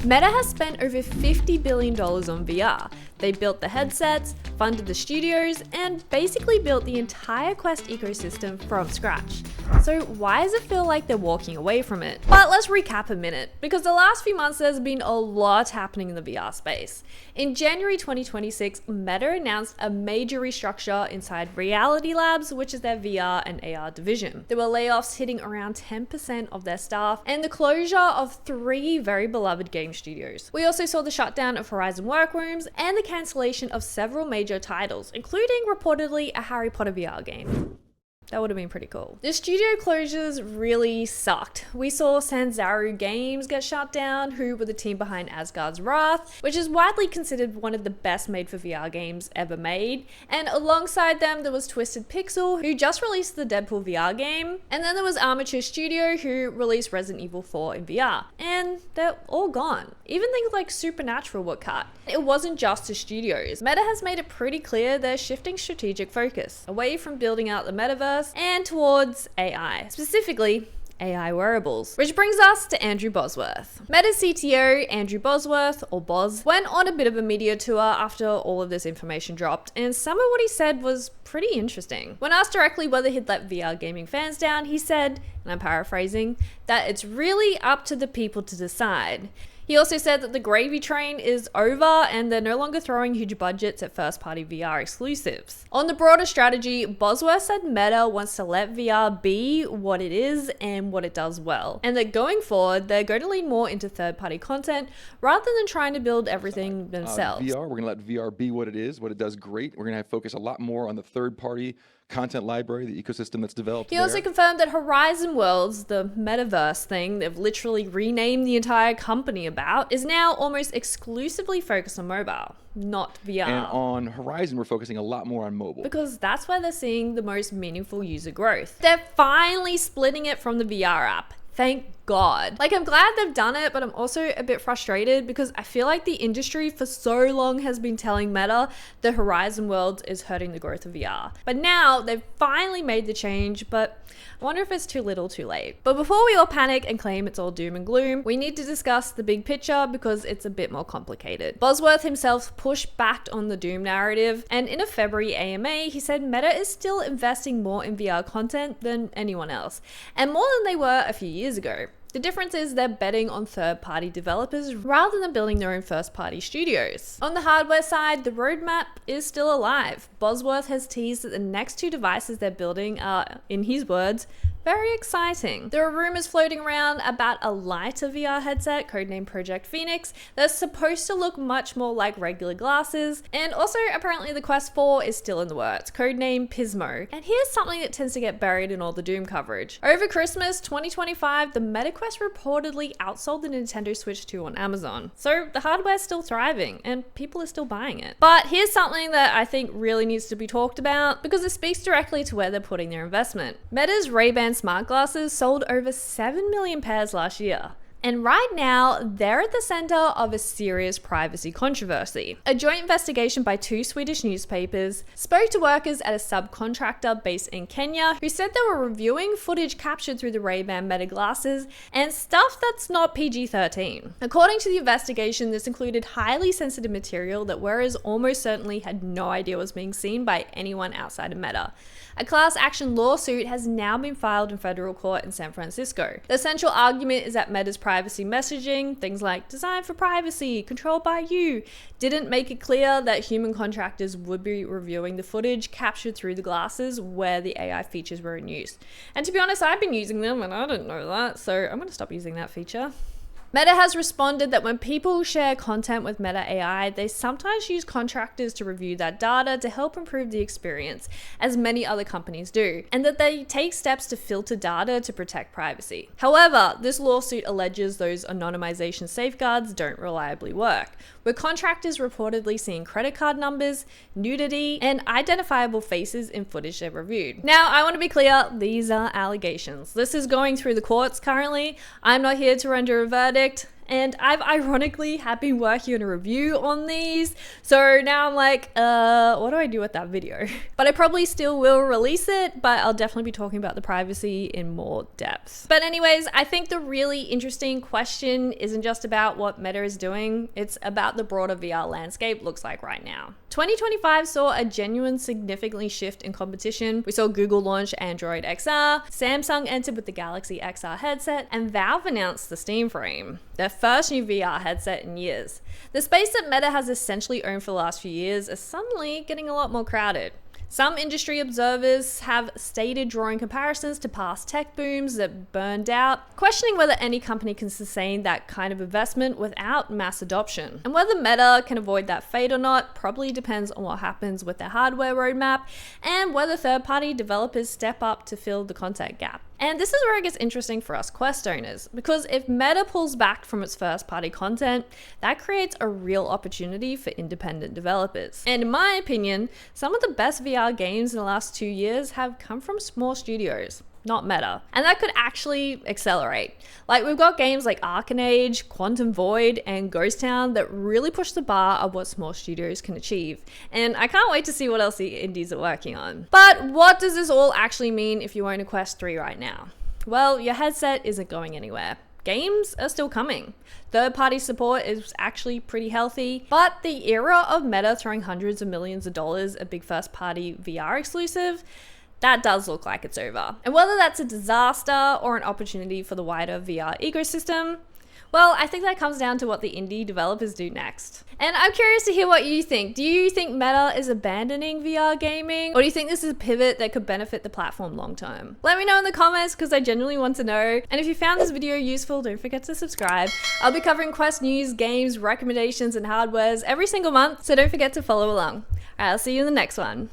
Meta has spent over $50 billion on VR. They built the headsets, funded the studios, and basically built the entire Quest ecosystem from scratch. So why does it feel like they're walking away from it? But let's recap a minute, because the last few months there's been a lot happening in the VR space. In January 2026, Meta announced a major restructure inside Reality Labs, which is their VR and AR division. There were layoffs hitting around 10% of their staff and the closure of 3 very beloved game studios. We also saw the shutdown of Horizon Workrooms and the cancellation of several major titles, including reportedly a Harry Potter VR game. That would have been pretty cool. The studio closures really sucked. We saw Sanzaru Games get shut down, who were the team behind Asgard's Wrath, which is widely considered one of the best made for VR games ever made. And alongside them, there was Twisted Pixel, who just released the Deadpool VR game. And then there was Armature Studio, who released Resident Evil 4 in VR. And they're all gone. Even things like Supernatural were cut. It wasn't just the studios. Meta has made it pretty clear they're shifting strategic focus away from building out the metaverse and towards AI, specifically AI wearables. Which brings us to Andrew Bosworth. Meta CTO Andrew Bosworth, or Boz, went on a bit of a media tour after all of this information dropped, and some of what he said was pretty interesting. When asked directly whether he'd let VR gaming fans down, he said, and I'm paraphrasing, that it's really up to the people to decide. He also said that the gravy train is over and they're no longer throwing huge budgets at first-party VR exclusives. On the broader strategy, Bosworth said Meta wants to let VR be what it is and what it does well, and that going forward, they're going to lean more into third-party content rather than trying to build everything themselves. VR, we're going to let VR be what it is, what it does great. We're going to focus a lot more on the third-party content library, the ecosystem that's developed. He also confirmed that Horizon Worlds, the metaverse thing they've literally renamed the entire company about, is now almost exclusively focused on mobile, not VR. And on Horizon, we're focusing a lot more on mobile. Because that's where they're seeing the most meaningful user growth. They're finally splitting it from the VR app. Thank God. Like, I'm glad they've done it, but I'm also a bit frustrated because I feel like the industry for so long has been telling Meta that Horizon Worlds is hurting the growth of VR. But now they've finally made the change, but I wonder if it's too little too late. But before we all panic and claim it's all doom and gloom, we need to discuss the big picture because it's a bit more complicated. Bosworth himself pushed back on the doom narrative, and in a February AMA, he said Meta is still investing more in VR content than anyone else, and more than they were a few years ago. The difference is they're betting on third-party developers rather than building their own first-party studios. On the hardware side, the roadmap is still alive. Bosworth has teased that the next 2 devices they're building are, in his words, very exciting. There are rumors floating around about a lighter VR headset, codenamed Project Phoenix, that's supposed to look much more like regular glasses. And also, apparently the Quest 4 is still in the works, codenamed Pismo. And here's something that tends to get buried in all the Doom coverage. Over Christmas 2025, the Meta Quest reportedly outsold the Nintendo Switch 2 on Amazon. So the hardware's still thriving and people are still buying it. But here's something that I think really needs to be talked about because it speaks directly to where they're putting their investment. Meta's Ray-Ban smart glasses sold over 7 million pairs last year. And right now, they're at the center of a serious privacy controversy. A joint investigation by 2 Swedish newspapers spoke to workers at a subcontractor based in Kenya who said they were reviewing footage captured through the Ray-Ban Meta glasses and stuff that's not PG-13. According to the investigation, this included highly sensitive material that wearers almost certainly had no idea was being seen by anyone outside of Meta. A class action lawsuit has now been filed in federal court in San Francisco. The central argument is that Meta's privacy messaging, things like designed for privacy, controlled by you, didn't make it clear that human contractors would be reviewing the footage captured through the glasses where the AI features were in use. And to be honest, I've been using them and I didn't know that, so I'm going to stop using that feature. Meta has responded that when people share content with Meta AI, they sometimes use contractors to review that data to help improve the experience, as many other companies do, and that they take steps to filter data to protect privacy. However, this lawsuit alleges those anonymization safeguards don't reliably work, with contractors reportedly seeing credit card numbers, nudity, and identifiable faces in footage they've reviewed. Now, I want to be clear, these are allegations. This is going through the courts currently. I'm not here to render a verdict. and I've ironically have been working on a review on these. So now I'm like, what do I do with that video? But I probably still will release it, but I'll definitely be talking about the privacy in more depth. But anyways, I think the really interesting question isn't just about what Meta is doing, it's about the broader VR landscape looks like right now. 2025 saw a genuine significantly shift in competition. We saw Google launch Android XR, Samsung entered with the Galaxy XR headset, and Valve announced the Steam Frame, their first new VR headset in years. The space that Meta has essentially owned for the last few years is suddenly getting a lot more crowded. Some industry observers have stated drawing comparisons to past tech booms that burned out, questioning whether any company can sustain that kind of investment without mass adoption. And whether Meta can avoid that fate or not probably depends on what happens with their hardware roadmap and whether third-party developers step up to fill the content gap. And this is where it gets interesting for us Quest owners, because if Meta pulls back from its first-party content, that creates a real opportunity for independent developers. And in my opinion, some of the best VR games in the last 2 years have come from small studios, not Meta. And that could actually accelerate. Like, we've got games like Arcanage, Quantum Void, and Ghost Town that really push the bar of what small studios can achieve. And I can't wait to see what else the indies are working on. But what does this all actually mean if you own a Quest 3 right now? Well, your headset isn't going anywhere. Games are still coming. Third-party support is actually pretty healthy, but the era of Meta throwing hundreds of millions of dollars at big first-party VR exclusive, that does look like it's over. And whether that's a disaster or an opportunity for the wider VR ecosystem, well, I think that comes down to what the indie developers do next. And I'm curious to hear what you think. Do you think Meta is abandoning VR gaming? Or do you think this is a pivot that could benefit the platform long term? Let me know in the comments because I genuinely want to know. And if you found this video useful, don't forget to subscribe. I'll be covering Quest news, games, recommendations, and hardwares every single month, so don't forget to follow along. All right, I'll see you in the next one.